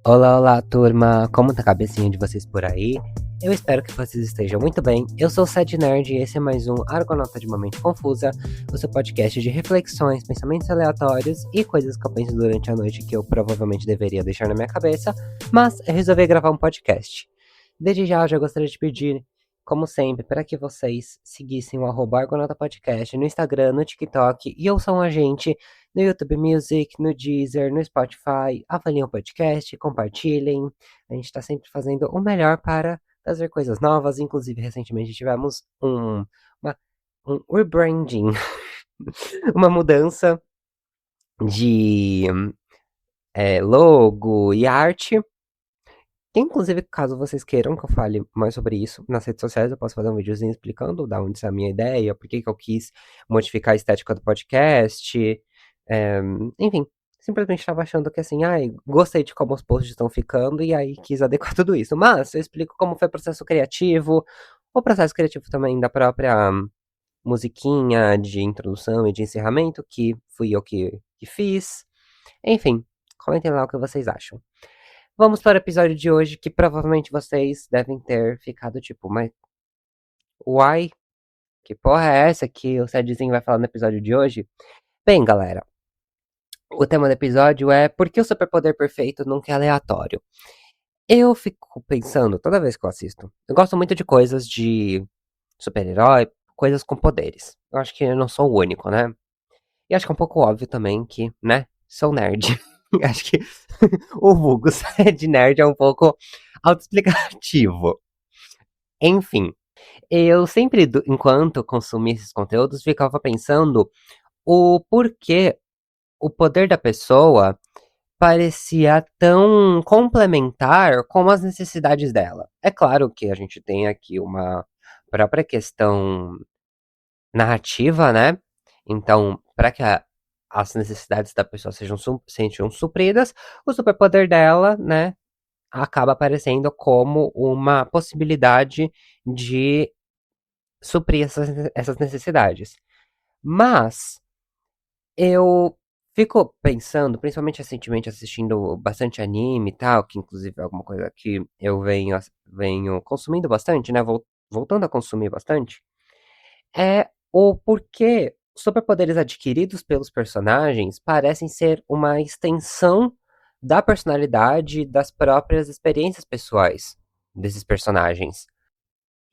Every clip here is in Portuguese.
Olá, olá, turma! Como tá a cabecinha de vocês por aí? Eu espero que vocês estejam muito bem. Eu sou o Sad Nerd e esse é mais um Argonauta de uma Mente Confusa, o seu podcast de reflexões, pensamentos aleatórios e coisas que eu penso durante a noite que eu provavelmente deveria deixar na minha cabeça, mas eu resolvi gravar um podcast. Desde já, eu já gostaria de pedir, como sempre, para que vocês seguissem o @Argonauta Podcast no Instagram, no TikTok e ouçam a gente no YouTube Music, no Deezer, no Spotify, avaliem o podcast, compartilhem. A gente está sempre fazendo o melhor para trazer coisas novas. Inclusive, recentemente tivemos um rebranding, uma mudança de logo e arte. Inclusive, caso vocês queiram que eu fale mais sobre isso nas redes sociais, eu posso fazer um videozinho explicando da onde saiu a minha ideia, por que eu quis modificar a estética do podcast. Enfim, simplesmente estava achando que assim, ai, gostei de como os posts estão ficando e aí quis adequar tudo isso. Mas eu explico como foi o processo criativo, o processo criativo também da própria musiquinha de introdução e de encerramento, que fui eu que fiz. Enfim, comentem lá o que vocês acham. Vamos para o episódio de hoje, que provavelmente vocês devem ter ficado tipo, mas uai, que porra é essa que o Sadzinho vai falar no episódio de hoje? Bem, galera, o tema do episódio é por que o superpoder perfeito nunca é aleatório? Eu fico pensando, toda vez que eu assisto, eu gosto muito de coisas de super-herói, coisas com poderes. Eu acho que eu não sou o único, né? E acho que é um pouco óbvio também que, né, sou nerd. Acho que o vulgo de nerd é um pouco autoexplicativo. Enfim, eu sempre, enquanto consumia esses conteúdos, ficava pensando o porquê o poder da pessoa parecia tão complementar com as necessidades dela. É claro que a gente tem aqui uma própria questão narrativa, né? Então, para que as necessidades da pessoa sejam supridas, o superpoder dela, né, acaba aparecendo como uma possibilidade de suprir essas necessidades. Mas eu fico pensando, principalmente recentemente assistindo bastante anime e tal, que inclusive é alguma coisa que eu venho consumindo bastante, né? Voltando a consumir bastante, é o porquê superpoderes adquiridos pelos personagens parecem ser uma extensão da personalidade das próprias experiências pessoais desses personagens.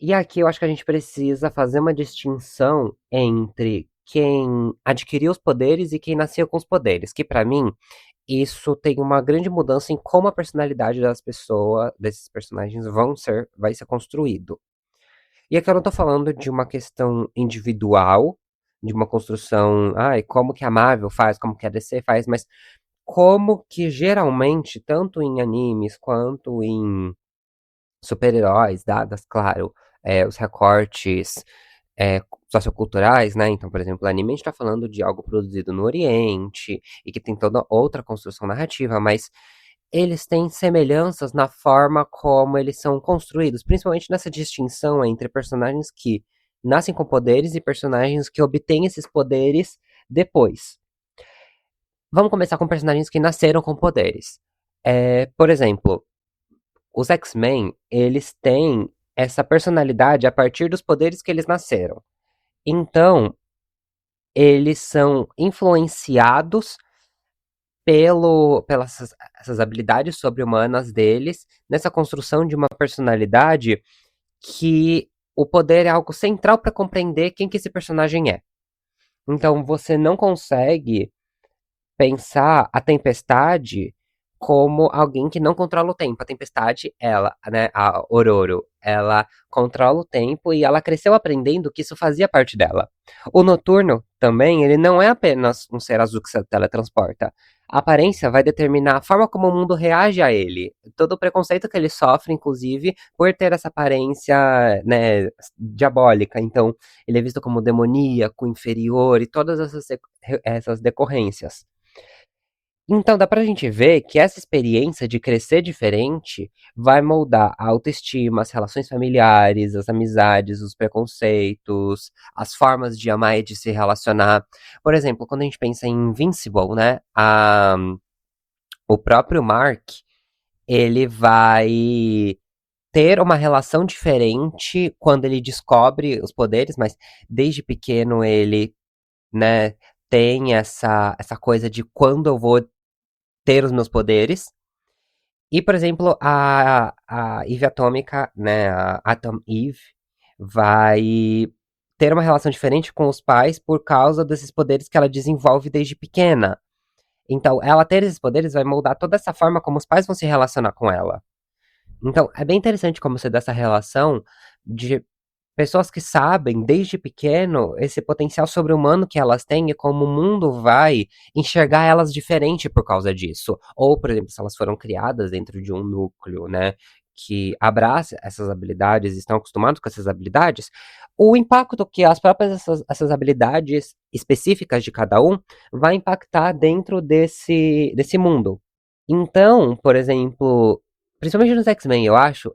E aqui eu acho que a gente precisa fazer uma distinção entre quem adquiriu os poderes e quem nasceu com os poderes, que pra mim isso tem uma grande mudança em como a personalidade das pessoas, desses personagens vai ser construído. E aqui eu não tô falando de uma questão individual, de uma construção, ai, como que a Marvel faz, como que a DC faz, mas como que geralmente, tanto em animes quanto em super-heróis, dadas, claro, os recortes socioculturais, né? Então, por exemplo, o anime a gente tá falando de algo produzido no Oriente e que tem toda outra construção narrativa, mas eles têm semelhanças na forma como eles são construídos, principalmente nessa distinção entre personagens que nascem com poderes e personagens que obtêm esses poderes depois. Vamos começar com personagens que nasceram com poderes. Por exemplo, os X-Men, eles têm essa personalidade a partir dos poderes que eles nasceram. Então, eles são influenciados pelas essas habilidades sobre-humanas deles, nessa construção de uma personalidade que o poder é algo central para compreender quem que esse personagem é. Então, você não consegue pensar a Tempestade como alguém que não controla o tempo. A Tempestade, ela, né, a Ororo, ela controla o tempo e ela cresceu aprendendo que isso fazia parte dela. O Noturno também, ele não é apenas um ser azul que se teletransporta. A aparência vai determinar a forma como o mundo reage a ele. Todo o preconceito que ele sofre, inclusive, por ter essa aparência, né, diabólica. Então, ele é visto como demoníaco, inferior e todas essas decorrências. Então dá pra gente ver que essa experiência de crescer diferente vai moldar a autoestima, as relações familiares, as amizades, os preconceitos, as formas de amar e de se relacionar. Por exemplo, quando a gente pensa em Invincible, né? O próprio Mark, ele vai ter uma relação diferente quando ele descobre os poderes, mas desde pequeno ele, né, tem essa coisa de quando eu vou ter os meus poderes. E, por exemplo, a Eve Atômica, né, a Atom Eve, vai ter uma relação diferente com os pais por causa desses poderes que ela desenvolve desde pequena. Então, ela ter esses poderes vai moldar toda essa forma como os pais vão se relacionar com ela. Então, é bem interessante como você dá essa relação de pessoas que sabem desde pequeno esse potencial sobre-humano que elas têm e como o mundo vai enxergar elas diferente por causa disso. Ou, por exemplo, se elas foram criadas dentro de um núcleo, né, que abraça essas habilidades, estão acostumados com essas habilidades, o impacto que as próprias essas habilidades específicas de cada um vai impactar dentro desse mundo. Então, por exemplo, principalmente nos X-Men, eu acho,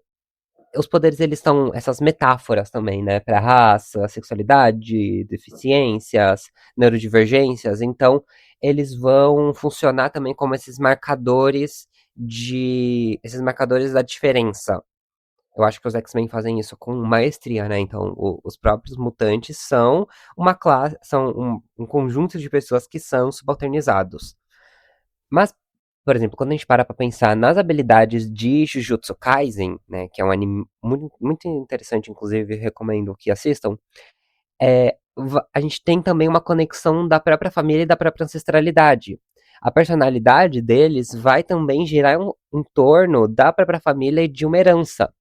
os poderes eles são essas metáforas também, né, para raça, sexualidade, deficiências, neurodivergências. Então, eles vão funcionar também como esses marcadores da diferença. Eu acho que os X-Men fazem isso com maestria, né? Então, os próprios mutantes são uma classe, são um conjunto de pessoas que são subalternizados. Mas, por exemplo, quando a gente para pra pensar nas habilidades de Jujutsu Kaisen, né, que é um anime muito, muito interessante, inclusive recomendo que assistam, a gente tem também uma conexão da própria família e da própria ancestralidade. A personalidade deles vai também girar em torno da própria família e de uma herança.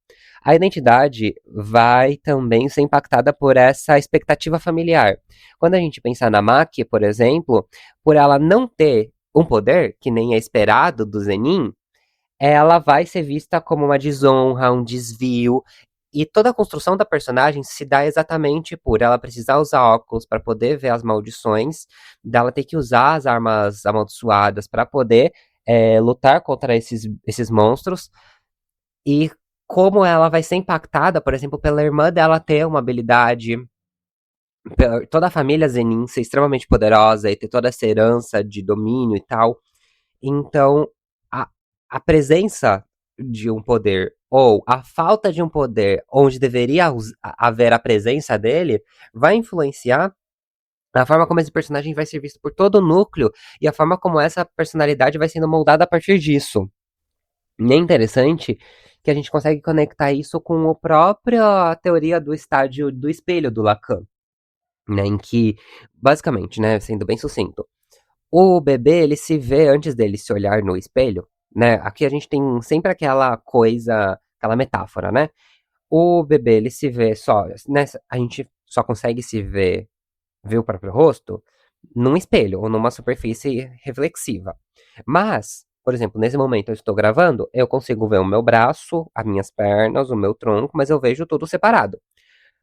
A identidade vai também ser impactada por essa expectativa familiar. Quando a gente pensa na Maki, por exemplo, por ela não ter um poder, que nem é esperado do Zenin, ela vai ser vista como uma desonra, um desvio, e toda a construção da personagem se dá exatamente por ela precisar usar óculos para poder ver as maldições, dela ter que usar as armas amaldiçoadas para poder lutar contra esses monstros, e como ela vai ser impactada, por exemplo, pela irmã dela ter uma habilidade, toda a família Zenin ser extremamente poderosa e ter toda essa herança de domínio e tal. Então, a, a presença de um poder ou a falta de um poder onde deveria haver a presença dele vai influenciar a forma como esse personagem vai ser visto por todo o núcleo e a forma como essa personalidade vai sendo moldada a partir disso. E é interessante que a gente consegue conectar isso com a própria teoria do estádio do espelho do Lacan, né, em que, basicamente, né, sendo bem sucinto, o bebê, ele se vê antes dele se olhar no espelho, né? Aqui a gente tem sempre aquela coisa, aquela metáfora, né? O bebê, ele se vê só, né? A gente só consegue se ver o próprio rosto num espelho ou numa superfície reflexiva. Mas, por exemplo, nesse momento eu estou gravando, eu consigo ver o meu braço, as minhas pernas, o meu tronco, mas eu vejo tudo separado.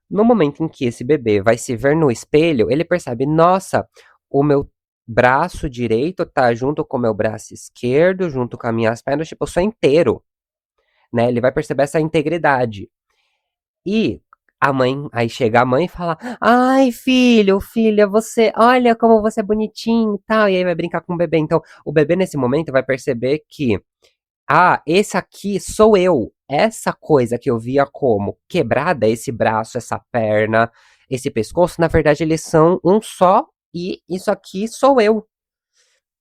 No momento em que esse bebê vai se ver no espelho, ele percebe: nossa, o meu braço direito tá junto com o meu braço esquerdo, junto com as minhas pernas, tipo, eu sou inteiro, né? Ele vai perceber essa integridade. E a mãe, aí chega a mãe e fala: ai, filho, filha, você, olha como você é bonitinho e tal. E aí vai brincar com o bebê. Então, o bebê nesse momento vai perceber que esse aqui sou eu. Essa coisa que eu via como quebrada, esse braço, essa perna, esse pescoço, na verdade eles são um só e isso aqui sou eu.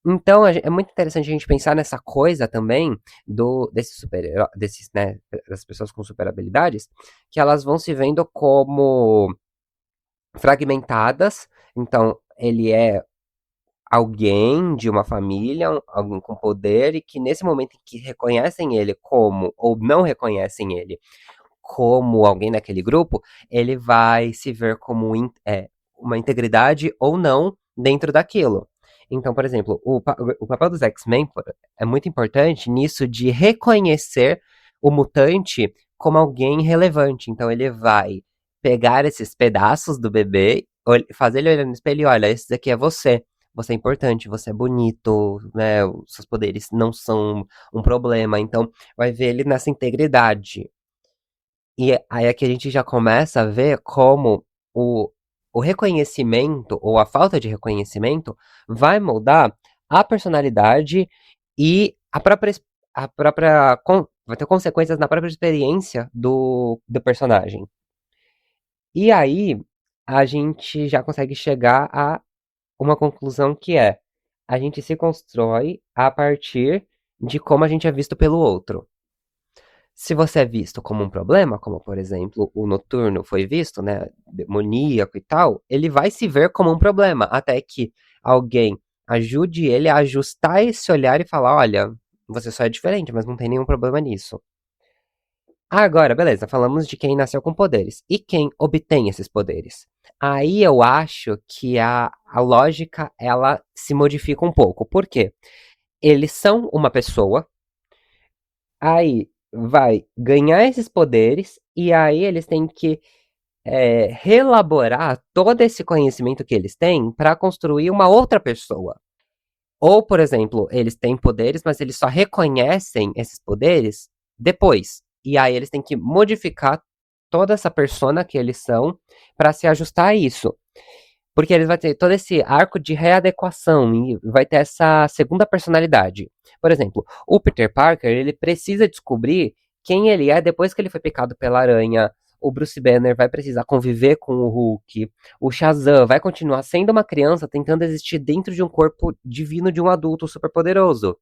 Então é muito interessante a gente pensar nessa coisa também desses super desses, né, das pessoas com super habilidades, que elas vão se vendo como fragmentadas. Então ele é alguém de uma família, alguém com poder, e que nesse momento em que reconhecem ele como, ou não reconhecem ele como alguém daquele grupo, ele vai se ver como uma integridade ou não dentro daquilo. Então, por exemplo, o papel dos X-Men é muito importante nisso de reconhecer o mutante como alguém relevante. Então, ele vai pegar esses pedaços do bebê, fazer ele olhar no espelho e olha, esse daqui é você. você é importante, você é bonito, né? Os seus poderes não são um problema. Então, vai ver ele nessa integridade. E aí é que a gente já começa a ver como o, o reconhecimento ou a falta de reconhecimento vai moldar a personalidade e vai ter consequências na própria experiência do personagem. E aí a gente já consegue chegar a uma conclusão que é: a gente se constrói a partir de como a gente é visto pelo outro. Se você é visto como um problema, como por exemplo o Noturno foi visto, né, demoníaco e tal, ele vai se ver como um problema, até que alguém ajude ele a ajustar esse olhar e falar: olha, você só é diferente, mas não tem nenhum problema nisso. Agora, beleza, falamos de quem nasceu com poderes. E quem obtém esses poderes? Aí eu acho que a lógica, ela se modifica um pouco. Por quê? Eles são uma pessoa, aí vai ganhar esses poderes, e aí eles têm que reelaborar todo esse conhecimento que eles têm para construir uma outra pessoa. Ou, por exemplo, eles têm poderes, mas eles só reconhecem esses poderes depois. E aí eles têm que modificar toda essa persona que eles são para se ajustar a isso. Porque eles vão ter todo esse arco de readequação e vai ter essa segunda personalidade. Por exemplo, o Peter Parker, ele precisa descobrir quem ele é depois que ele foi picado pela aranha. O Bruce Banner vai precisar conviver com o Hulk. O Shazam vai continuar sendo uma criança tentando existir dentro de um corpo divino de um adulto superpoderoso.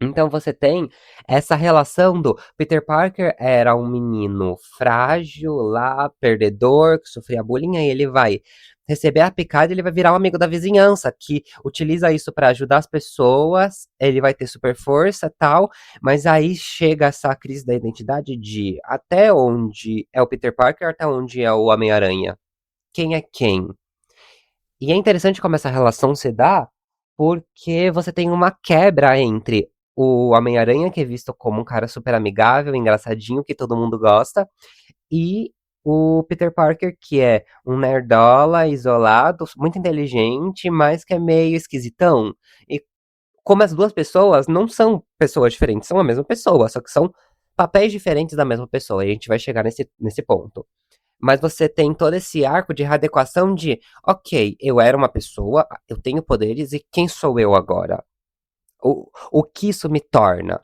Então você tem essa relação do Peter Parker era um menino frágil, lá, perdedor, que sofria bullying, aí ele vai receber a picada e ele vai virar um amigo da vizinhança, que utiliza isso para ajudar as pessoas, ele vai ter super força e tal, mas aí chega essa crise da identidade de até onde é o Peter Parker, até onde é o Homem-Aranha. Quem é quem? E é interessante como essa relação se dá, porque você tem uma quebra entre o Homem-Aranha, que é visto como um cara super amigável, engraçadinho, que todo mundo gosta, e o Peter Parker, que é um nerdola, isolado, muito inteligente, mas que é meio esquisitão. E como as duas pessoas não são pessoas diferentes, são a mesma pessoa, só que são papéis diferentes da mesma pessoa, e a gente vai chegar nesse ponto. Mas você tem todo esse arco de readequação de, ok, eu era uma pessoa, eu tenho poderes, e quem sou eu agora? O que isso me torna?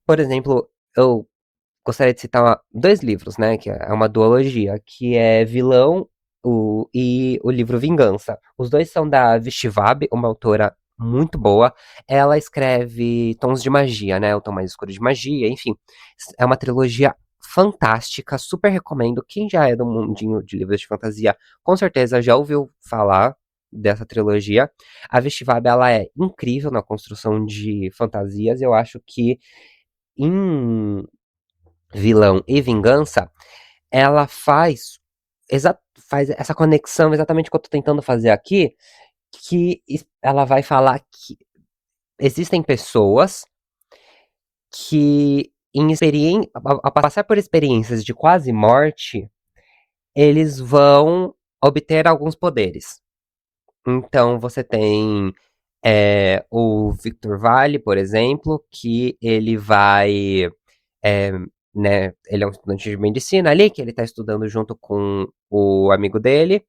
Por exemplo, eu gostaria de citar dois livros, né, que é uma duologia, que é Vilão e o livro Vingança. Os dois são da Vishvab, uma autora muito boa. Ela escreve tons de magia, né, o tom mais escuro de magia, enfim. É uma trilogia fantástica, super recomendo. Quem já é do mundinho de livros de fantasia, com certeza já ouviu falar dessa trilogia. A Vishvab, ela é incrível na construção de fantasias. Eu acho que em Vilão e Vingança, ela faz essa conexão exatamente que eu tô tentando fazer aqui, que ela vai falar que existem pessoas que ao passar por experiências de quase morte, eles vão obter alguns poderes. Então você tem o Victor Vale, por exemplo, que ele vai é, né, ele é um estudante de medicina ali, que ele tá estudando junto com o amigo dele,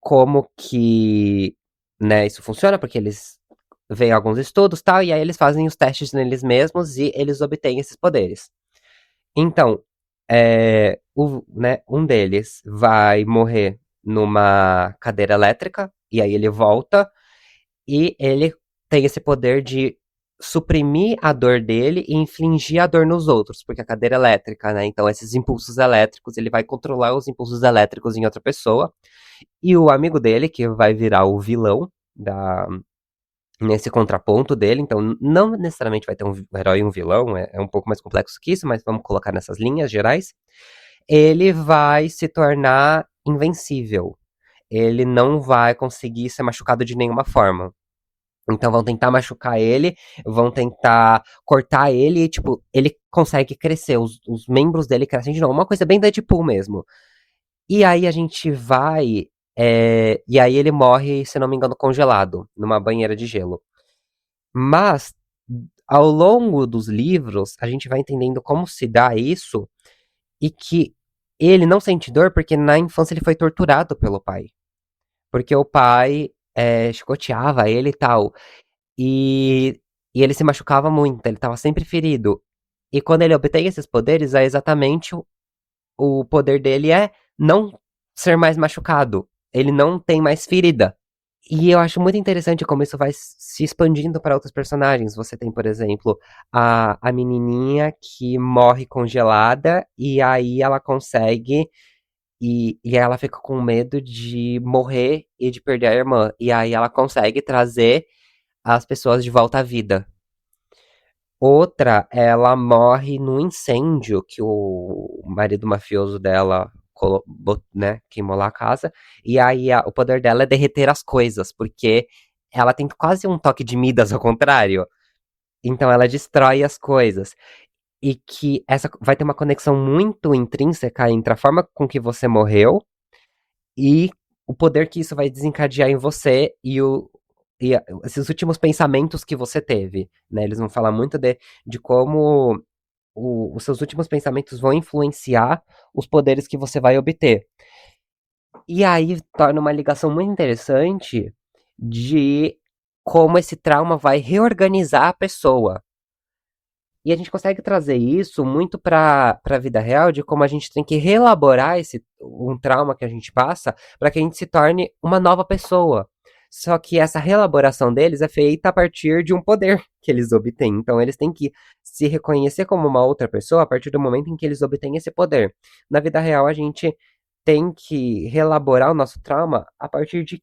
como que, né, isso funciona, porque eles veem alguns estudos, tal, e aí eles fazem os testes neles mesmos e eles obtêm esses poderes. Então, um deles vai morrer numa cadeira elétrica, e aí ele volta, e ele tem esse poder de suprimir a dor dele e infligir a dor nos outros, porque a cadeira é elétrica, né? Então esses impulsos elétricos, ele vai controlar os impulsos elétricos em outra pessoa. E o amigo dele, que vai virar o vilão da nesse contraponto dele, então não necessariamente vai ter um herói e um vilão, é um pouco mais complexo que isso, mas vamos colocar nessas linhas gerais. Ele vai se tornar invencível. Ele não vai conseguir ser machucado de nenhuma forma. Então vão tentar machucar ele, vão tentar cortar ele e, tipo, ele consegue crescer, os membros dele crescem de novo. Uma coisa bem Deadpool mesmo. E aí a gente vai E aí ele morre, se não me engano, congelado, numa banheira de gelo. Mas, ao longo dos livros, a gente vai entendendo como se dá isso e que ele não sente dor porque na infância ele foi torturado pelo pai. Porque o pai chicoteava ele e tal. E, e ele se machucava muito, ele estava sempre ferido. E quando ele obtém esses poderes, é exatamente o poder dele é não ser mais machucado. Ele não tem mais ferida. E eu acho muito interessante como isso vai se expandindo para outros personagens. Você tem, por exemplo, a menininha que morre congelada e aí ela consegue. E aí ela fica com medo de morrer e de perder a irmã. E aí ela consegue trazer as pessoas de volta à vida. Outra, ela morre num incêndio que o marido mafioso dela né, queimou lá a casa. E aí o poder dela é derreter as coisas, porque ela tem quase um toque de Midas ao contrário. Então ela destrói as coisas. E que essa vai ter uma conexão muito intrínseca entre a forma com que você morreu e o poder que isso vai desencadear em você esses últimos pensamentos que você teve, né? Eles vão falar muito de como os seus últimos pensamentos vão influenciar os poderes que você vai obter. E aí torna uma ligação muito interessante de como esse trauma vai reorganizar a pessoa. E a gente consegue trazer isso muito para a vida real, de como a gente tem que reelaborar um trauma que a gente passa para que a gente se torne uma nova pessoa. Só que essa reelaboração deles é feita a partir de um poder que eles obtêm. Então eles têm que se reconhecer como uma outra pessoa a partir do momento em que eles obtêm esse poder. Na vida real, a gente tem que reelaborar o nosso trauma a partir de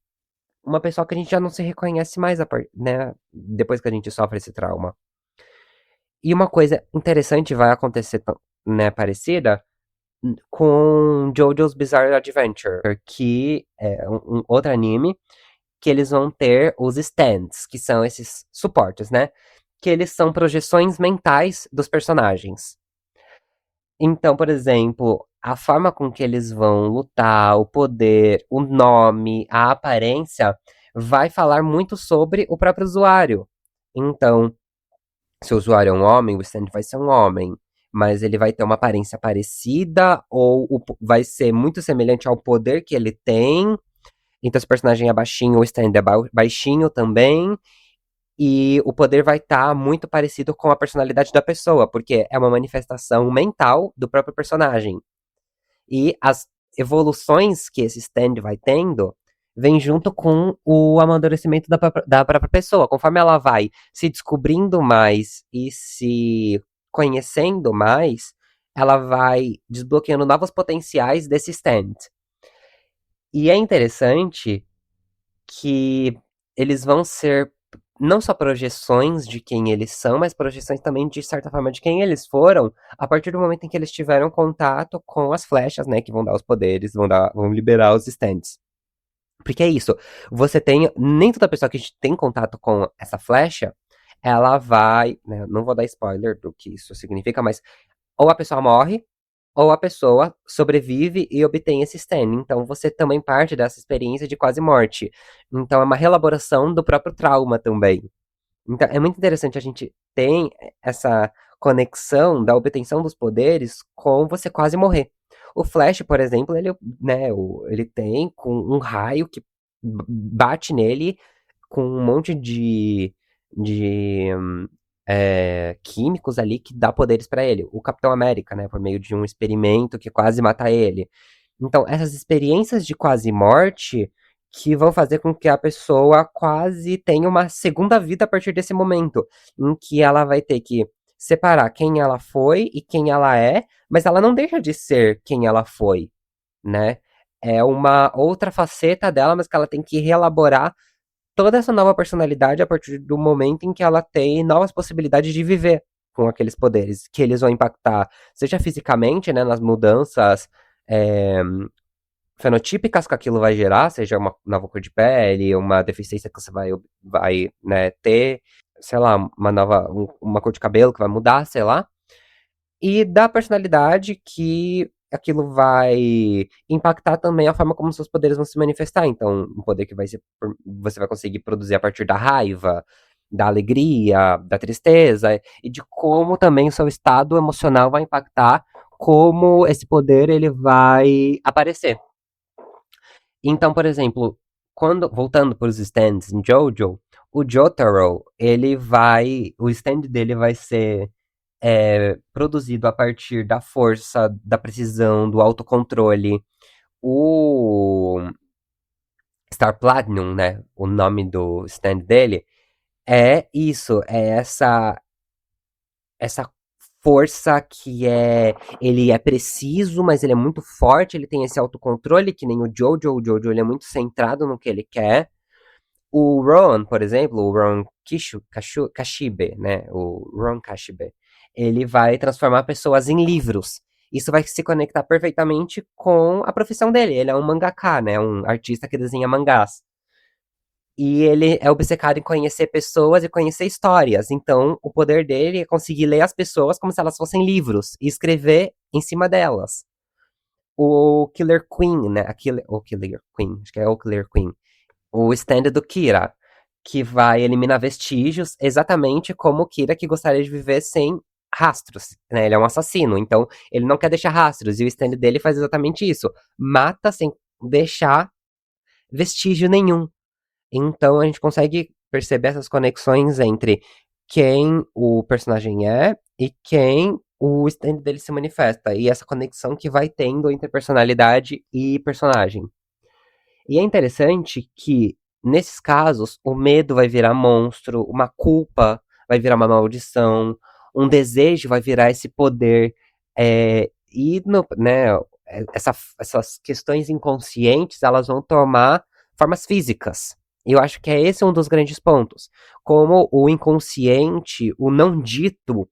uma pessoa que a gente já não se reconhece mais, né, depois que a gente sofre esse trauma. E uma coisa interessante vai acontecer, né, parecida, com JoJo's Bizarre Adventure, que é um outro anime, que eles vão ter os stands, que são esses suportes, né? Que eles são projeções mentais dos personagens. Então, por exemplo, a forma com que eles vão lutar, o poder, o nome, a aparência, vai falar muito sobre o próprio usuário. Então, se o usuário é um homem, o stand vai ser um homem. Mas ele vai ter uma aparência parecida ou vai ser muito semelhante ao poder que ele tem. Então, se o personagem é baixinho, o stand é baixinho também. E o poder vai estar muito parecido com a personalidade da pessoa, porque é uma manifestação mental do próprio personagem. E as evoluções que esse stand vai tendo vem junto com o amadurecimento da própria pessoa. Conforme ela vai se descobrindo mais e se conhecendo mais, ela vai desbloqueando novos potenciais desse stand. E é interessante que eles vão ser não só projeções de quem eles são, mas projeções também, de certa forma, de quem eles foram, a partir do momento em que eles tiveram contato com as flechas, né, que vão dar os poderes, vão liberar os stands. Porque é isso, você tem, nem toda pessoa que tem contato com essa flecha, ela vai, né, não vou dar spoiler do que isso significa, mas ou a pessoa morre, ou a pessoa sobrevive e obtém esse stand. Então você também parte dessa experiência de quase morte. Então é uma reelaboração do próprio trauma também. Então é muito interessante a gente ter essa conexão da obtenção dos poderes com você quase morrer. O Flash, por exemplo, ele, né, ele tem com um raio que bate nele com um monte de químicos ali que dá poderes pra ele. O Capitão América, né, por meio de um experimento que quase mata ele. Então, essas experiências de quase morte que vão fazer com que a pessoa quase tenha uma segunda vida a partir desse momento, em que ela vai ter que separar quem ela foi e quem ela é, mas ela não deixa de ser quem ela foi, né? É uma outra faceta dela, mas que ela tem que reelaborar toda essa nova personalidade a partir do momento em que ela tem novas possibilidades de viver com aqueles poderes, que eles vão impactar, seja fisicamente, né, nas mudanças é, fenotípicas que aquilo vai gerar, seja uma nova cor de pele, uma deficiência que você vai né, ter, sei lá, uma cor de cabelo que vai mudar, sei lá, e da personalidade que aquilo vai impactar também a forma como seus poderes vão se manifestar. Então, um poder que você vai conseguir produzir a partir da raiva, da alegria, da tristeza, e de como também o seu estado emocional vai impactar como esse poder ele vai aparecer. Então, por exemplo, quando voltando para os stands em Jojo, o Jotaro, o stand dele vai ser produzido a partir da força, da precisão, do autocontrole. O Star Platinum, né? O nome do stand dele é isso, é essa força que ele é preciso, mas ele é muito forte, ele tem esse autocontrole que nem o Jojo ele é muito centrado no que ele quer. O Ron, por exemplo, o Ron Kashibe, né? O Ron Kashibe, ele vai transformar pessoas em livros. Isso vai se conectar perfeitamente com a profissão dele. Ele é um mangaka, né? Um artista que desenha mangás. E ele é obcecado em conhecer pessoas e conhecer histórias. Então, o poder dele é conseguir ler as pessoas como se elas fossem livros e escrever em cima delas. O Killer Queen, né? O Killer Queen, acho que é o Killer Queen. O stand do Kira, que vai eliminar vestígios, exatamente como o Kira que gostaria de viver sem rastros, né? Ele é um assassino, então ele não quer deixar rastros, e o stand dele faz exatamente isso. Mata sem deixar vestígio nenhum. Então a gente consegue perceber essas conexões entre quem o personagem é e quem o stand dele se manifesta, e essa conexão que vai tendo entre personalidade e personagem. E é interessante que, nesses casos, o medo vai virar monstro, uma culpa vai virar uma maldição, um desejo vai virar esse poder. Né, essas questões inconscientes, elas vão tomar formas físicas. E eu acho que é esse um dos grandes pontos. Como o inconsciente, o não dito,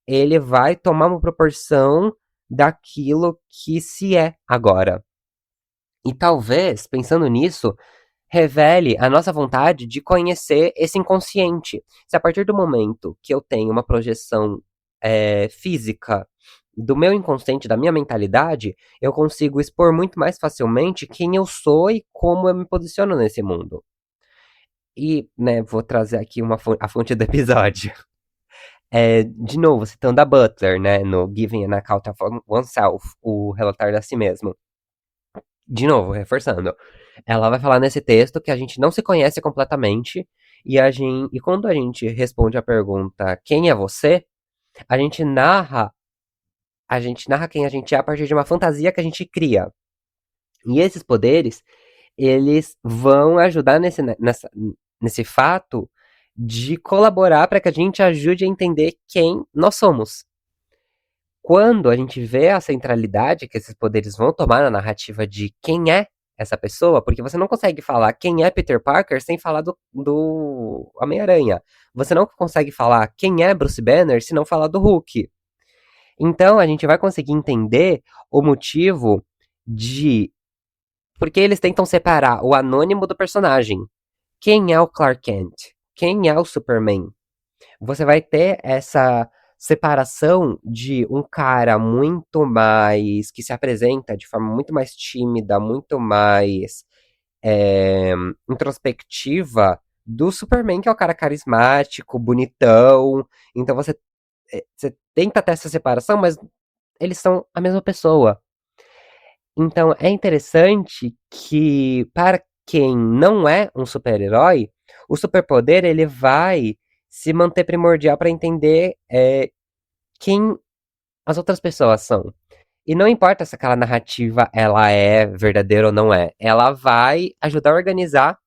ele vai tomar uma proporção daquilo que se é agora. E talvez, pensando nisso, revele a nossa vontade de conhecer esse inconsciente. Se a partir do momento que eu tenho uma projeção física do meu inconsciente, da minha mentalidade, eu consigo expor muito mais facilmente quem eu sou e como eu me posiciono nesse mundo. E, né, vou trazer aqui a fonte do episódio. De novo, citando a Butler, né, no Giving an Account of Oneself, o relatar a si mesmo. De novo, reforçando, ela vai falar nesse texto que a gente não se conhece completamente e quando a gente responde a pergunta quem é você, a gente narra quem a gente é a partir de uma fantasia que a gente cria. E esses poderes, eles vão ajudar nesse fato de colaborar para que a gente ajude a entender quem nós somos. Quando a gente vê a centralidade que esses poderes vão tomar na narrativa de quem é essa pessoa, porque você não consegue falar quem é Peter Parker sem falar do Homem-Aranha. Você não consegue falar quem é Bruce Banner se não falar do Hulk. Então a gente vai conseguir entender o motivo de porque eles tentam separar o anônimo do personagem. Quem é o Clark Kent? Quem é o Superman? Você vai ter essa separação de um cara muito mais que se apresenta de forma muito mais tímida, muito mais é, introspectiva do Superman, que é o cara carismático, bonitão. Então você tenta ter essa separação, mas eles são a mesma pessoa. Então é interessante que para quem não é um super-herói, o superpoder ele vai se manter primordial para entender quem as outras pessoas são. E não importa se aquela narrativa ela é verdadeira ou não é, ela vai ajudar a organizar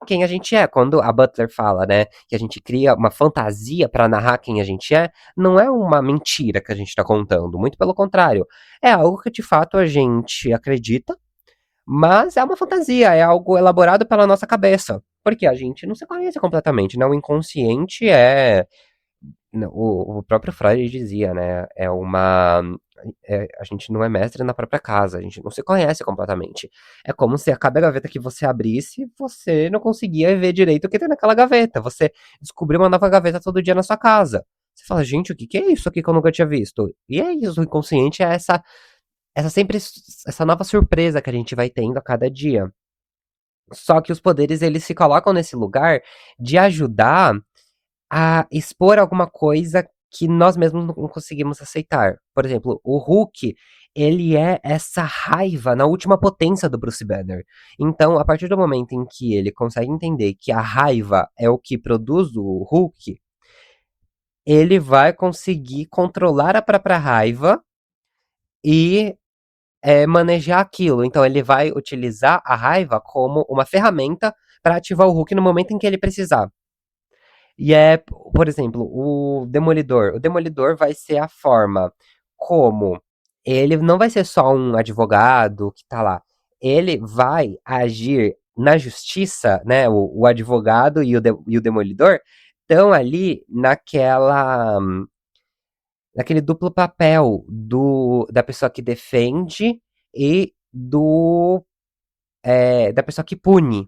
quem a gente é. Quando a Butler fala, né, que a gente cria uma fantasia para narrar quem a gente é, não é uma mentira que a gente está contando, muito pelo contrário. É algo que de fato a gente acredita, mas é uma fantasia, é algo elaborado pela nossa cabeça. Porque a gente não se conhece completamente, né? O inconsciente o próprio Freud dizia, né? A gente não é mestre na própria casa, a gente não se conhece completamente. É como se a cada gaveta que você abrisse, você não conseguia ver direito o que tem naquela gaveta. Você descobriu uma nova gaveta todo dia na sua casa. Você fala, gente, o que é isso aqui que eu nunca tinha visto? E é isso, o inconsciente é essa nova surpresa que a gente vai tendo a cada dia. Só que os poderes eles se colocam nesse lugar de ajudar a expor alguma coisa que nós mesmos não conseguimos aceitar. Por exemplo, o Hulk, ele é essa raiva na última potência do Bruce Banner. Então, a partir do momento em que ele consegue entender que a raiva é o que produz o Hulk, ele vai conseguir controlar a própria raiva e manejar aquilo. Então, ele vai utilizar a raiva como uma ferramenta para ativar o Hulk no momento em que ele precisar. E é, por exemplo, o Demolidor. O Demolidor vai ser a forma como ele não vai ser só um advogado que tá lá. Ele vai agir na justiça, né? O advogado e o Demolidor estão ali naquele duplo papel da pessoa que defende e da pessoa que pune.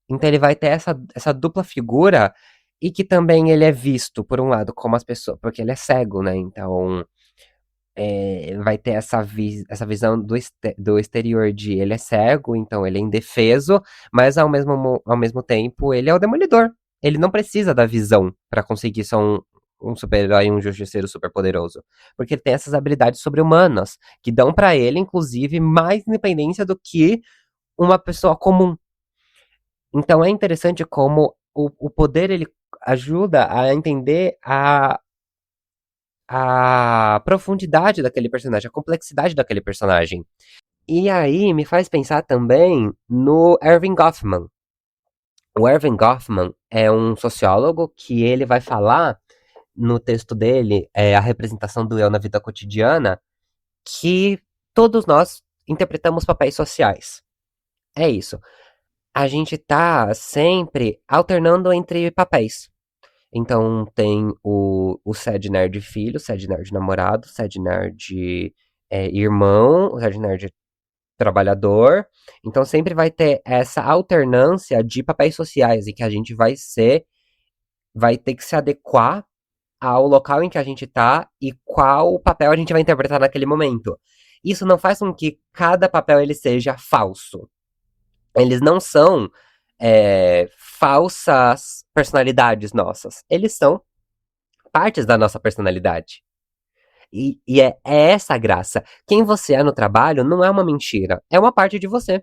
Então ele vai ter essa dupla figura e que também ele é visto, por um lado, como as pessoas, porque ele é cego, né? Então vai ter essa visão do exterior de ele é cego, então ele é indefeso, mas ao mesmo tempo ele é o demolidor. Ele não precisa da visão para conseguir ser um super-herói, um justiceiro super poderoso. Porque ele tem essas habilidades sobre-humanas, que dão para ele, inclusive, mais independência do que uma pessoa comum. Então é interessante como o poder ele ajuda a entender a profundidade daquele personagem, a complexidade daquele personagem. E aí me faz pensar também no Erving Goffman. O Erving Goffman é um sociólogo que ele vai falar no texto dele, a representação do eu na vida cotidiana, que todos nós interpretamos papéis sociais. É isso. A gente tá sempre alternando entre papéis. Então tem o Sad Nerd filho, o Sad Nerd namorado, o Sad Nerd irmão, o Sad Nerd trabalhador. Então sempre vai ter essa alternância de papéis sociais em que a gente vai ter que se adequar ao local em que a gente tá e qual papel a gente vai interpretar naquele momento. Isso não faz com que cada papel ele seja falso. Eles não são falsas personalidades nossas. Eles são partes da nossa personalidade. É essa a graça. Quem você é no trabalho não é uma mentira, é uma parte de você.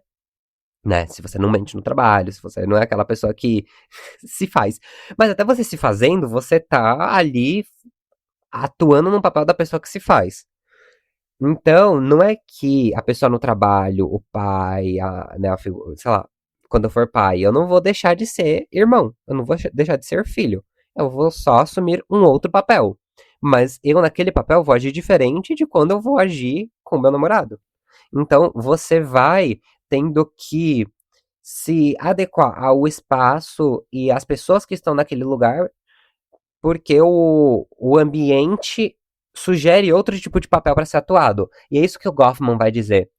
Né? Se você não mente no trabalho, se você não é aquela pessoa que se faz. Mas até você se fazendo, você tá ali atuando no papel da pessoa que se faz. Então, não é que a pessoa no trabalho, o pai, né, sei lá, quando eu for pai, eu não vou deixar de ser irmão, eu não vou deixar de ser filho. Eu vou só assumir um outro papel. Mas eu, naquele papel, vou agir diferente de quando eu vou agir com meu namorado. Então, você vai tendo que se adequar ao espaço e às pessoas que estão naquele lugar, porque o ambiente sugere outro tipo de papel para ser atuado. E é isso que o Goffman vai dizer.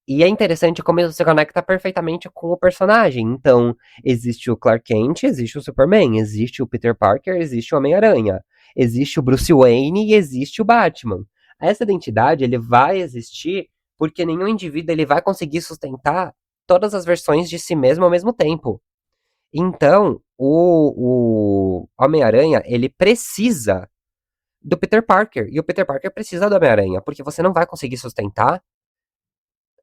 E é interessante como isso se conecta perfeitamente com o personagem. Então, existe o Clark Kent, existe o Superman, existe o Peter Parker, existe o Homem-Aranha, existe o Bruce Wayne e existe o Batman. Essa identidade ele vai existir porque nenhum indivíduo ele vai conseguir sustentar todas as versões de si mesmo ao mesmo tempo. Então, o Homem-Aranha, ele precisa do Peter Parker. E o Peter Parker precisa do Homem-Aranha, porque você não vai conseguir sustentar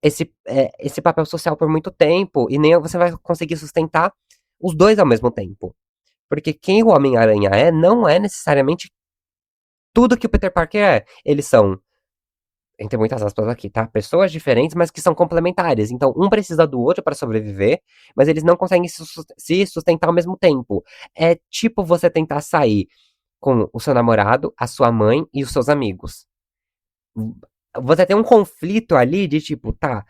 esse papel social por muito tempo, e nem você vai conseguir sustentar os dois ao mesmo tempo. Porque quem o Homem-Aranha não é necessariamente tudo que o Peter Parker é. Eles são, entre muitas aspas aqui, tá? Pessoas diferentes, mas que são complementares. Então, um precisa do outro para sobreviver, mas eles não conseguem se sustentar ao mesmo tempo. É tipo você tentar sair com o seu namorado, a sua mãe e os seus amigos. Você tem um conflito ali de tipo, tá,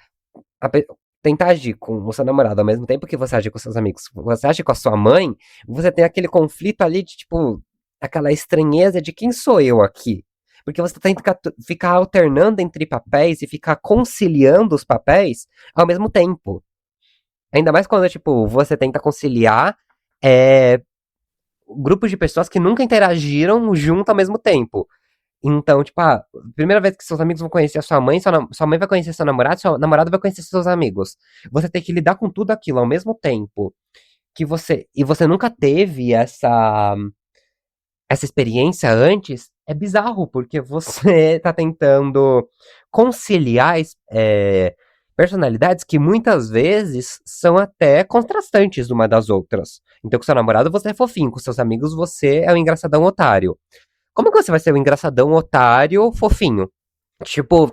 tentar agir com o seu namorado ao mesmo tempo que você agir com seus amigos, você age com a sua mãe, você tem aquele conflito ali de tipo, aquela estranheza de quem sou eu aqui? Porque você tenta ficar alternando entre papéis e ficar conciliando os papéis ao mesmo tempo. Ainda mais quando, tipo, você tenta conciliar grupos de pessoas que nunca interagiram junto ao mesmo tempo. Então, tipo, primeira vez que seus amigos vão conhecer a sua mãe, sua mãe vai conhecer seu namorado vai conhecer seus amigos. Você tem que lidar com tudo aquilo ao mesmo tempo e você nunca teve essa experiência antes, é bizarro, porque você tá tentando conciliar personalidades que muitas vezes são até contrastantes uma das outras. Então, com seu namorado você é fofinho, com seus amigos você é o engraçadão otário. Como que você vai ser o engraçadão otário fofinho? Tipo,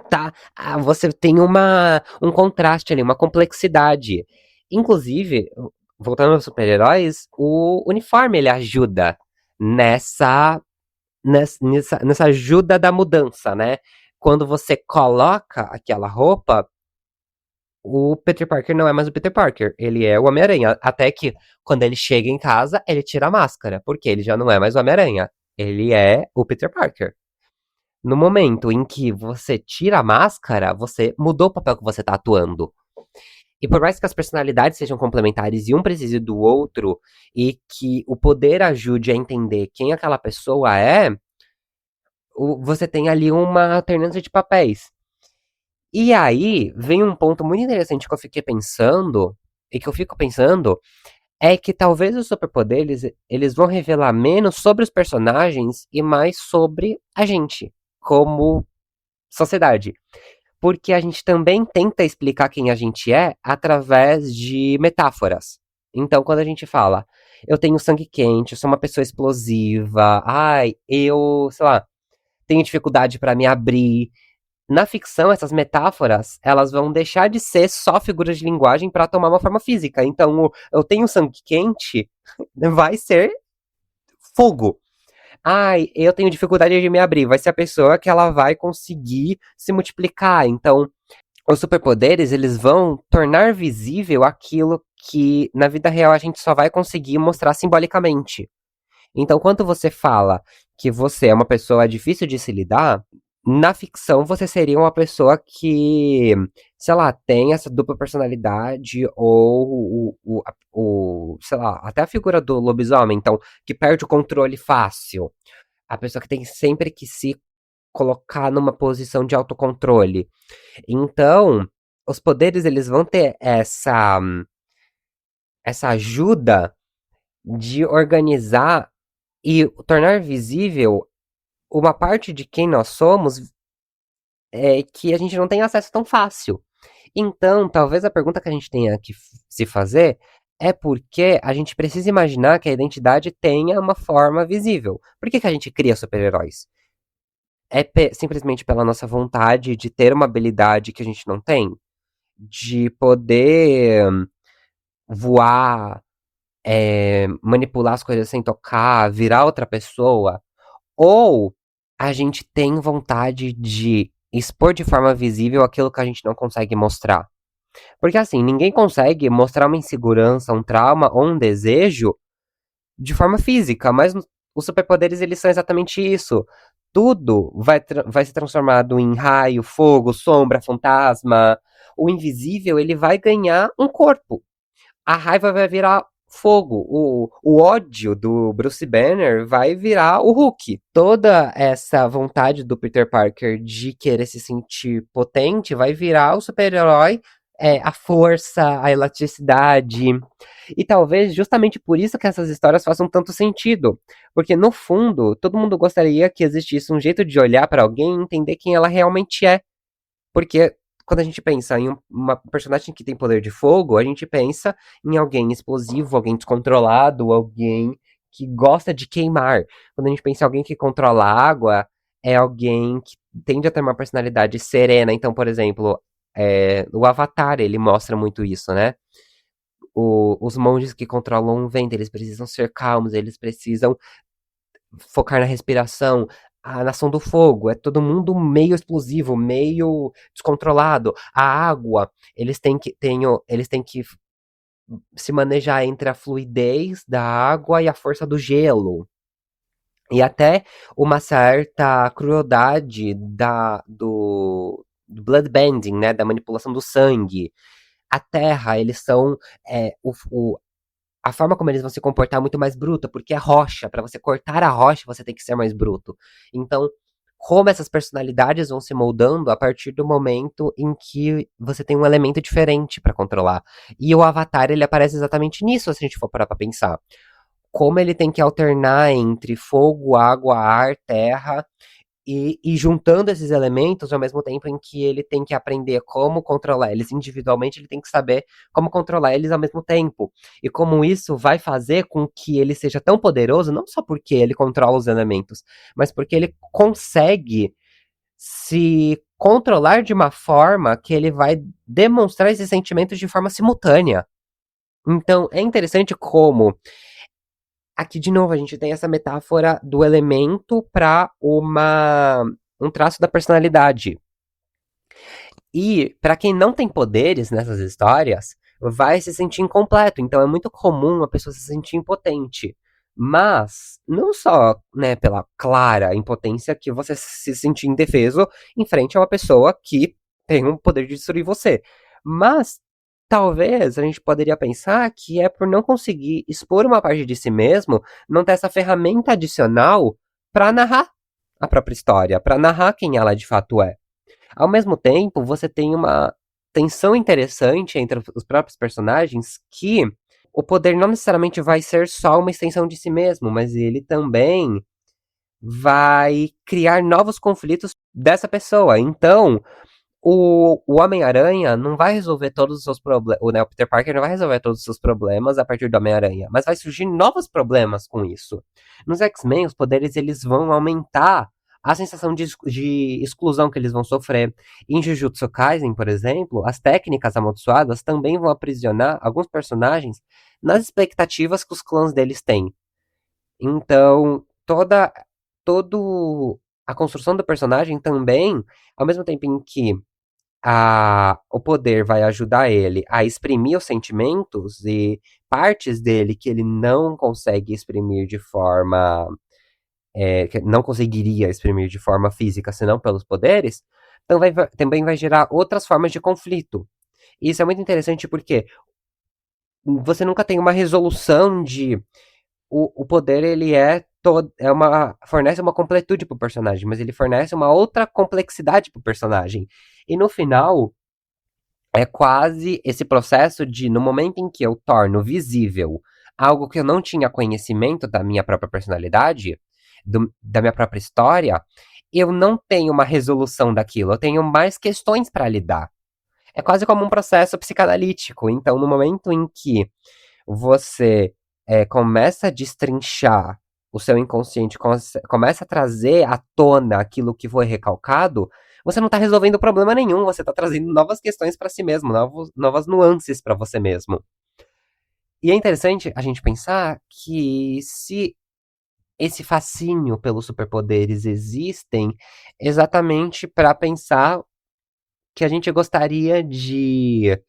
você tem um contraste ali, uma complexidade. Inclusive, voltando aos super-heróis, o uniforme ele ajuda nessa, nessa ajuda da mudança, né? Quando você coloca aquela roupa, o Peter Parker não é mais o Peter Parker, ele é o Homem-Aranha. Até que quando ele chega em casa, ele tira a máscara, porque ele já não é mais o Homem-Aranha. Ele é o Peter Parker. No momento em que você tira a máscara, você mudou o papel que você tá atuando. E por mais que as personalidades sejam complementares e um precise do outro, e que o poder ajude a entender quem aquela pessoa é, você tem ali uma alternância de papéis. E aí vem um ponto muito interessante que eu fiquei pensando, e que eu fico pensando, é que talvez os superpoderes eles vão revelar menos sobre os personagens e mais sobre a gente, como sociedade. Porque a gente também tenta explicar quem a gente é através de metáforas. Então, quando a gente fala, eu tenho sangue quente, eu sou uma pessoa explosiva, ai, eu, sei lá, tenho dificuldade para me abrir. Na ficção, essas metáforas, elas vão deixar de ser só figuras de linguagem para tomar uma forma física. Então, eu tenho sangue quente vai ser fogo. Ai, eu tenho dificuldade de me abrir. Vai ser a pessoa que ela vai conseguir se multiplicar. Então, os superpoderes, eles vão tornar visível aquilo que na vida real a gente só vai conseguir mostrar simbolicamente. Então, quando você fala que você é uma pessoa difícil de se lidar, na ficção você seria uma pessoa que, sei lá, tem essa dupla personalidade ou sei lá, até a figura do lobisomem, então, que perde o controle fácil. A pessoa que tem sempre que se colocar numa posição de autocontrole. Então, os poderes eles vão ter essa ajuda de organizar e tornar visível uma parte de quem nós somos que a gente não tem acesso tão fácil. Então, talvez a pergunta que a gente tenha que se fazer é porque a gente precisa imaginar que a identidade tenha uma forma visível. Por que a gente cria super-heróis? É simplesmente pela nossa vontade de ter uma habilidade que a gente não tem? De poder voar, manipular as coisas sem tocar, virar outra pessoa, ou a gente tem vontade de expor de forma visível aquilo que a gente não consegue mostrar. Porque assim, ninguém consegue mostrar uma insegurança, um trauma ou um desejo de forma física, mas os superpoderes eles são exatamente isso. Tudo vai ser transformado em raio, fogo, sombra, fantasma. O invisível ele vai ganhar um corpo. A raiva vai virar fogo. O ódio do Bruce Banner vai virar o Hulk. Toda essa vontade do Peter Parker de querer se sentir potente vai virar o super-herói, a força, a elasticidade. E talvez justamente por isso que essas histórias façam tanto sentido. Porque no fundo, todo mundo gostaria que existisse um jeito de olhar para alguém e entender quem ela realmente é. Porque quando a gente pensa em uma personagem que tem poder de fogo, a gente pensa em alguém explosivo, alguém descontrolado, alguém que gosta de queimar. Quando a gente pensa em alguém que controla a água, é alguém que tende a ter uma personalidade serena. Então, por exemplo, o Avatar, ele mostra muito isso, né? Os monges que controlam o vento, eles precisam ser calmos, eles precisam focar na respiração. A Nação do Fogo é todo mundo meio explosivo, meio descontrolado. A água, eles têm que se manejar entre a fluidez da água e a força do gelo. E até uma certa crueldade do bloodbending, né, da manipulação do sangue. A terra, eles são a forma como eles vão se comportar é muito mais bruta, porque é rocha. Para você cortar a rocha, você tem que ser mais bruto. Então, como essas personalidades vão se moldando a partir do momento em que você tem um elemento diferente para controlar. E o Avatar, ele aparece exatamente nisso, se a gente for parar pra pensar. Como ele tem que alternar entre fogo, água, ar, terra, e juntando esses elementos ao mesmo tempo em que ele tem que aprender como controlar eles individualmente, ele tem que saber como controlar eles ao mesmo tempo. E como isso vai fazer com que ele seja tão poderoso, não só porque ele controla os elementos, mas porque ele consegue se controlar de uma forma que ele vai demonstrar esses sentimentos de forma simultânea. Então, é interessante como aqui de novo a gente tem essa metáfora do elemento para uma um traço da personalidade. E para quem não tem poderes nessas histórias, vai se sentir incompleto. Então é muito comum a pessoa se sentir impotente. Mas não só, né, pela clara impotência que você se sentir indefeso em frente a uma pessoa que tem um poder de destruir você. Mas talvez a gente poderia pensar que é por não conseguir expor uma parte de si mesmo, não ter essa ferramenta adicional para narrar a própria história, para narrar quem ela de fato é. Ao mesmo tempo, você tem uma tensão interessante entre os próprios personagens que o poder não necessariamente vai ser só uma extensão de si mesmo, mas ele também vai criar novos conflitos dessa pessoa. Então, o Homem-Aranha não vai resolver todos os seus problemas. O Peter Parker não vai resolver todos os seus problemas a partir do Homem-Aranha, mas vai surgir novos problemas com isso. Nos X-Men, os poderes eles vão aumentar a sensação de exclusão que eles vão sofrer. Em Jujutsu Kaisen, por exemplo, as técnicas amaldiçoadas também vão aprisionar alguns personagens nas expectativas que os clãs deles têm. Então, todo a construção do personagem também, ao mesmo tempo em que o poder vai ajudar ele a exprimir os sentimentos e partes dele que ele não consegue exprimir de forma. Que não conseguiria exprimir de forma física, senão pelos poderes, então também vai gerar outras formas de conflito. E isso é muito interessante porque você nunca tem uma resolução de. O poder, ele fornece uma completude pro personagem, mas ele fornece uma outra complexidade pro personagem. E no final, é quase esse processo de, no momento em que eu torno visível algo que eu não tinha conhecimento da minha própria personalidade, da minha própria história, eu não tenho uma resolução daquilo, eu tenho mais questões para lidar. É quase como um processo psicanalítico. Então, no momento em que você começa a destrinchar o seu inconsciente, começa a trazer à tona aquilo que foi recalcado, você não está resolvendo problema nenhum, você está trazendo novas questões para si mesmo, novas nuances para você mesmo. E é interessante a gente pensar que se esse fascínio pelos superpoderes existem exatamente para pensar que a gente gostaria de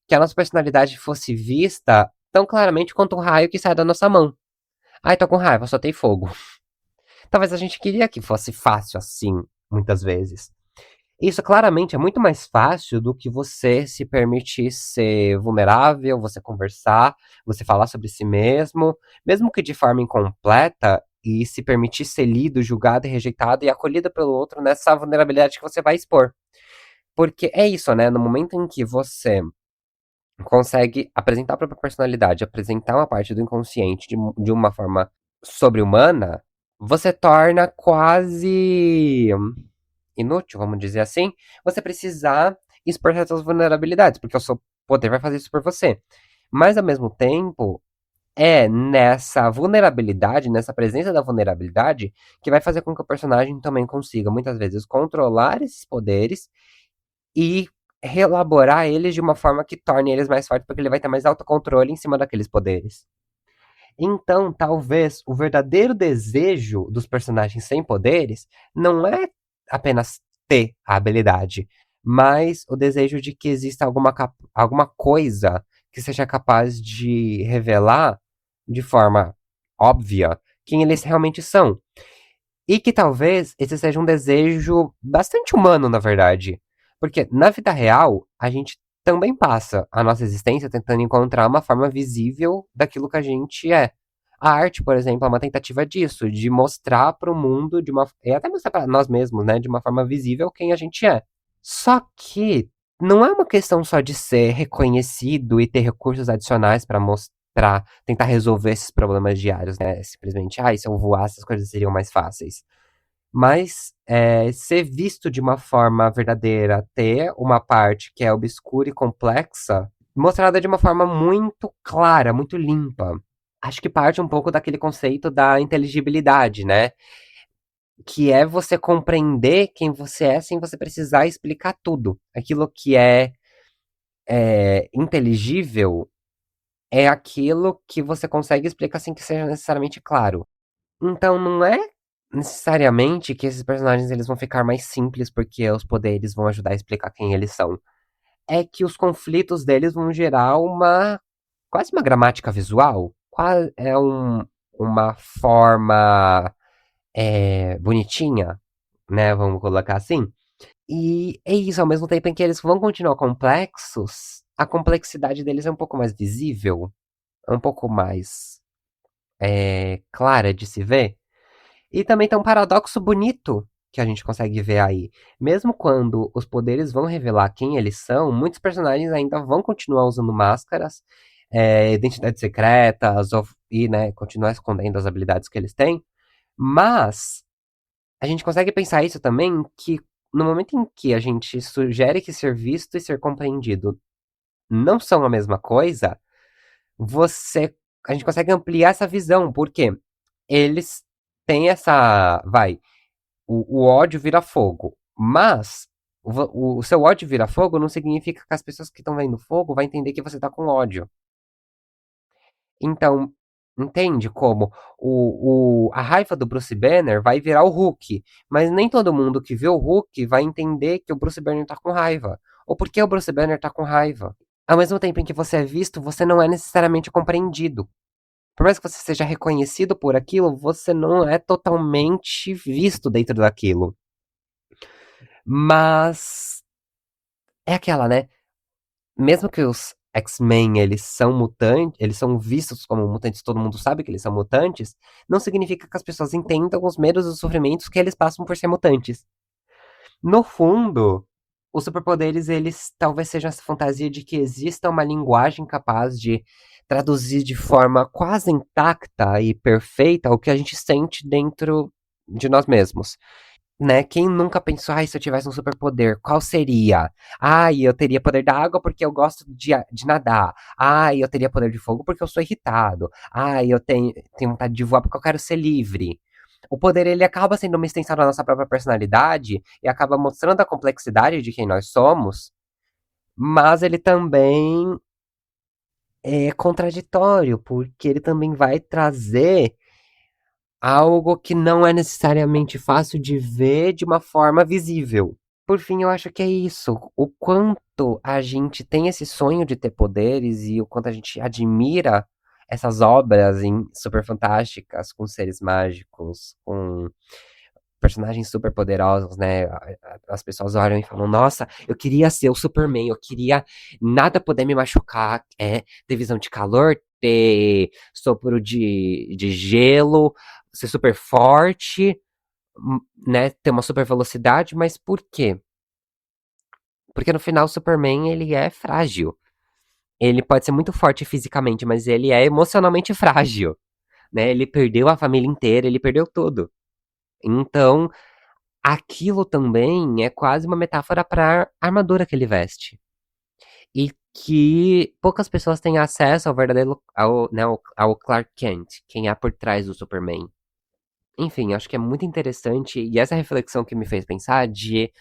que a nossa personalidade fosse vista tão claramente quanto um raio que sai da nossa mão. Ai, tô com raiva, soltei fogo. Talvez a gente queria que fosse fácil assim, muitas vezes. Isso claramente é muito mais fácil do que você se permitir ser vulnerável, você conversar, você falar sobre si mesmo que de forma incompleta, e se permitir ser lido, julgado e rejeitado e acolhido pelo outro nessa vulnerabilidade que você vai expor. Porque é isso, né? No momento em que você consegue apresentar a própria personalidade, apresentar uma parte do inconsciente de uma forma sobre-humana, você torna quase inútil, vamos dizer assim, você precisar expor certas vulnerabilidades, porque o seu poder vai fazer isso por você. Mas, ao mesmo tempo, é nessa vulnerabilidade, nessa presença da vulnerabilidade, que vai fazer com que o personagem também consiga, muitas vezes, controlar esses poderes e reelaborar eles de uma forma que torne eles mais fortes, porque ele vai ter mais autocontrole em cima daqueles poderes. Então, talvez o verdadeiro desejo dos personagens sem poderes não é apenas ter a habilidade, mas o desejo de que exista alguma coisa que seja capaz de revelar de forma óbvia quem eles realmente são. E que talvez esse seja um desejo bastante humano, na verdade. Porque na vida real, a gente também passa a nossa existência tentando encontrar uma forma visível daquilo que a gente é. A arte, por exemplo, é uma tentativa disso, de mostrar para o mundo e até mostrar para nós mesmos, né, de uma forma visível quem a gente é. Só que não é uma questão só de ser reconhecido e ter recursos adicionais para mostrar, tentar resolver esses problemas diários, né? Simplesmente, se eu voasse, as coisas seriam mais fáceis. Mas ser visto de uma forma verdadeira, ter uma parte que é obscura e complexa, mostrada de uma forma muito clara, muito limpa. Acho que parte um pouco daquele conceito da inteligibilidade, né? Que é você compreender quem você é sem você precisar explicar tudo. Aquilo que é inteligível é aquilo que você consegue explicar sem que seja necessariamente claro. Então não é necessariamente que esses personagens eles vão ficar mais simples porque os poderes vão ajudar a explicar quem eles são. É que os conflitos deles vão gerar quase uma gramática visual. Uma forma bonitinha, né? Vamos colocar assim. E é isso, ao mesmo tempo em que eles vão continuar complexos, a complexidade deles é um pouco mais visível, é um pouco mais clara de se ver. E também tem um paradoxo bonito que a gente consegue ver aí. Mesmo quando os poderes vão revelar quem eles são, muitos personagens ainda vão continuar usando máscaras, identidades secretas, e né, continuar escondendo as habilidades que eles têm. Mas a gente consegue pensar isso também que no momento em que a gente sugere que ser visto e ser compreendido não são a mesma coisa, você a gente consegue ampliar essa visão, porque eles têm o ódio vira fogo, mas o seu ódio vira fogo não significa que as pessoas que estão vendo fogo vai entender que você tá com ódio. Então, entende como a raiva do Bruce Banner vai virar o Hulk, mas nem todo mundo que vê o Hulk vai entender que o Bruce Banner tá com raiva, ou porque o Bruce Banner tá com raiva. Ao mesmo tempo em que você é visto, você não é necessariamente compreendido. Por mais que você seja reconhecido por aquilo, você não é totalmente visto dentro daquilo. Mas é aquela, né? Mesmo que os X-Men eles são mutantes, eles são vistos como mutantes, todo mundo sabe que eles são mutantes, não significa que as pessoas entendam os medos e os sofrimentos que eles passam por ser mutantes. No fundo, os superpoderes eles talvez sejam essa fantasia de que exista uma linguagem capaz de traduzir de forma quase intacta e perfeita o que a gente sente dentro de nós mesmos. Né? Quem nunca pensou, se eu tivesse um superpoder, qual seria? Eu teria poder da água porque eu gosto de nadar. Eu teria poder de fogo porque eu sou irritado. Eu tenho vontade de voar porque eu quero ser livre. O poder, ele acaba sendo uma extensão da nossa própria personalidade e acaba mostrando a complexidade de quem nós somos, mas ele também é contraditório, porque ele também vai trazer algo que não é necessariamente fácil de ver de uma forma visível. Por fim, eu acho que é isso. O quanto a gente tem esse sonho de ter poderes e o quanto a gente admira essas obras super fantásticas, com seres mágicos, com personagens super poderosos, né? As pessoas olham e falam: Nossa, eu queria ser o Superman, eu queria nada poder me machucar, ter visão de calor, ter sopro de gelo, ser super forte, né? Ter uma super velocidade, mas por quê? Porque no final o Superman ele é frágil. Ele pode ser muito forte fisicamente, mas ele é emocionalmente frágil, né? Ele perdeu a família inteira, ele perdeu tudo. Então, aquilo também é quase uma metáfora para a armadura que ele veste. E que poucas pessoas têm acesso ao verdadeiro né, ao Clark Kent, quem é por trás do Superman. Enfim, acho que é muito interessante e essa reflexão que me fez pensar de,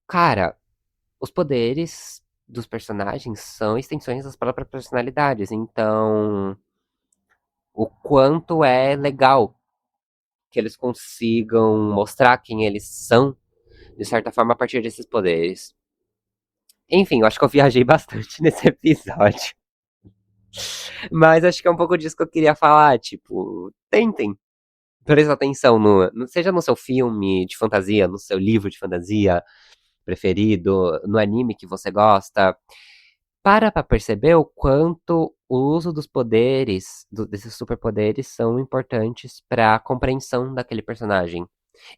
cara, os poderes dos personagens são extensões das próprias personalidades, então o quanto é legal que eles consigam mostrar quem eles são, de certa forma, a partir desses poderes. Enfim, eu acho que eu viajei bastante nesse episódio. Mas acho que é um pouco disso que eu queria falar. Tipo, tentem prestar atenção seja no seu filme de fantasia, no seu livro de fantasia preferido, no anime que você gosta. para pra perceber o quanto o uso dos poderes, desses superpoderes, são importantes pra compreensão daquele personagem.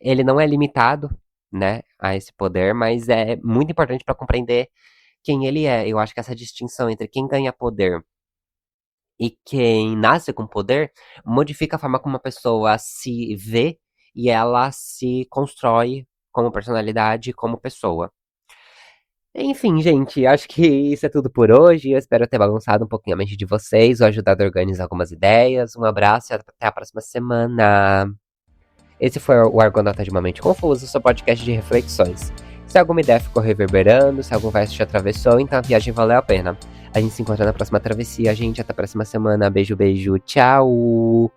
Ele não é limitado, né, a esse poder, mas é muito importante pra compreender quem ele é. Eu acho que essa distinção entre quem ganha poder e quem nasce com poder modifica a forma como uma pessoa se vê e ela se constrói como personalidade e como pessoa. Enfim, gente, acho que isso é tudo por hoje. Eu espero ter bagunçado um pouquinho a mente de vocês ou ajudado a organizar algumas ideias. Um abraço e até a próxima semana. Esse foi o Argonauta de uma Mente Confusa, seu podcast de reflexões. Se alguma ideia ficou reverberando, se algum verso te atravessou, então a viagem valeu a pena. A gente se encontra na próxima travessia, gente. Até a próxima semana. Beijo, beijo. Tchau!